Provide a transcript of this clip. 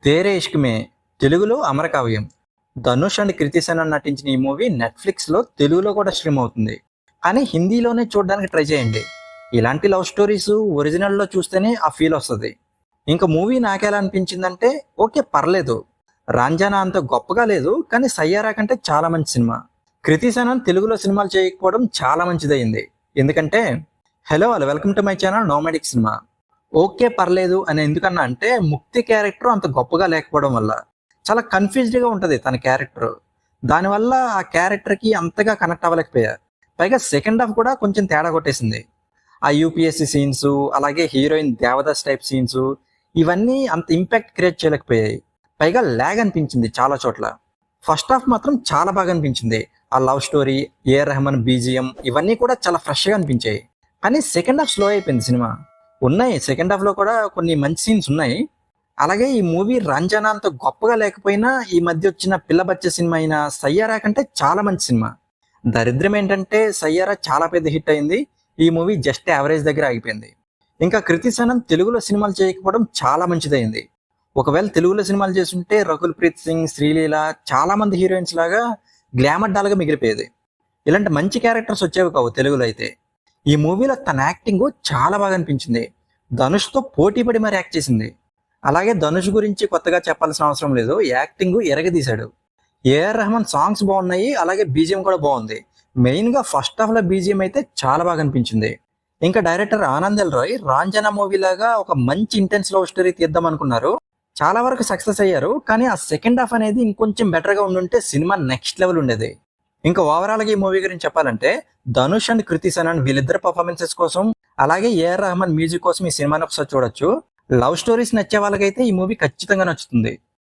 తేరే ఇష్క్ మే తెలుగులో అమరకావ్యం. ధనుష్ అండ్ కృతి సెనన్ నటించిన ఈ మూవీ నెట్ఫ్లిక్స్లో తెలుగులో కూడా స్ట్రీమ్ అవుతుంది. కానీ హిందీలోనే చూడడానికి ట్రై చేయండి. ఇలాంటి లవ్ స్టోరీస్ ఒరిజినల్లో చూస్తేనే ఆ ఫీల్ వస్తుంది. ఇంకా మూవీ నాకెలా అనిపించిందంటే ఓకే పర్లేదు, రాంజానా అంత గొప్పగా లేదు, కానీ సయ్యారా కంటే చాలా మంచి సినిమా. కృతి సెనన్ తెలుగులో సినిమాలు చేయకపోవడం చాలా మంచిదయింది. ఎందుకంటే hello all welcome to my channel nomadic cinema. Okay పర్లేదు అని ఎందుకన్నా అంటే ముక్తి క్యారెక్టర్ అంత గొప్పగా లేకపోవడం వల్ల చాలా కన్ఫ్యూజ్డ్గా ఉంటుంది తన క్యారెక్టర్. దానివల్ల ఆ క్యారెక్టర్కి అంతగా కనెక్ట్ అవ్వలేకపోయారు. పైగా సెకండ్ హాఫ్ కూడా కొంచెం తేడా కొట్టేసింది. ఆ యూపీఎస్సీ సీన్స్, అలాగే హీరోయిన్ దేవదాస్ టైప్ సీన్స్, ఇవన్నీ అంత ఇంపాక్ట్ క్రియేట్ చేయలేకపోయాయి. పైగా ల్యాగ్ అనిపించింది చాలా చోట్ల. ఫస్ట్ హాఫ్ మాత్రం చాలా బాగా అనిపించింది. ఆ love story, AR Rahman BGM ఇవన్నీ కూడా చాలా ఫ్రెష్గా అనిపించాయి. కానీ సెకండ్ హాఫ్ స్లో అయిపోయింది సినిమా. ఉన్నాయి సెకండ్ హాఫ్లో కూడా కొన్ని మంచి సీన్స్ ఉన్నాయి. అలాగే ఈ మూవీ రంజానా అంత గొప్పగా లేకపోయినా ఈ మధ్య వచ్చిన పిల్ల బచ్చ సినిమా అయిన సయ్యారా కంటే చాలా మంచి సినిమా. దరిద్రం ఏంటంటే సయ్యారా చాలా పెద్ద హిట్ అయింది, ఈ మూవీ జస్ట్ యావరేజ్ దగ్గర ఆగిపోయింది. ఇంకా కృతి సెనన్ తెలుగులో సినిమాలు చేయకపోవడం చాలా మంచిదైంది. ఒకవేళ తెలుగులో సినిమాలు చేస్తుంటే రకుల్ ప్రీత్ సింగ్, శ్రీలీల చాలా మంది హీరోయిన్స్ లాగా గ్లామర్ డాల్గా మిగిలిపోయేది. ఇలాంటి మంచి క్యారెక్టర్స్ వచ్చేవి కావు తెలుగులో అయితే. ఈ మూవీలో తన యాక్టింగ్ చాలా బాగా అనిపించింది. ధనుష్తో పోటీ పడి మరి యాక్ట్ చేసింది. అలాగే ధనుష్ గురించి కొత్తగా చెప్పాల్సిన అవసరం లేదు, యాక్టింగ్ ఎరగదీశాడు. ఏఆర్ రెహమాన్ సాంగ్స్ బాగున్నాయి, అలాగే బీజిఎం కూడా బాగుంది. మెయిన్గా ఫస్ట్ హాఫ్లో బీజిఎం అయితే చాలా బాగా అనిపించింది. ఇంకా director Anand L Rai Raanjhanaa movie లాగా ఒక మంచి ఇంటెన్స్ లవ్ స్టోరీ తీద్దాం అనుకున్నారు. చాలా వరకు సక్సెస్ అయ్యారు, కానీ ఆ సెకండ్ హాఫ్ అనేది ఇంకొంచెం బెటర్గా ఉండుంటే సినిమా నెక్స్ట్ లెవెల్ ఉండేది. ఇంకా ఓవరాల్గా ఈ మూవీ గురించి చెప్పాలంటే ధనుష్ అండ్ కృతి సెనన్ వీళ్ళిద్దరు పర్ఫార్మెన్సెస్ కోసం, అలాగే ఏఆర్ రెహమాన్ మ్యూజిక్ కోసం ఈ సినిమాని ఒకసారి చూడొచ్చు. లవ్ స్టోరీస్ నచ్చే వాళ్ళకైతే ఈ మూవీ ఖచ్చితంగా నచ్చుతుంది.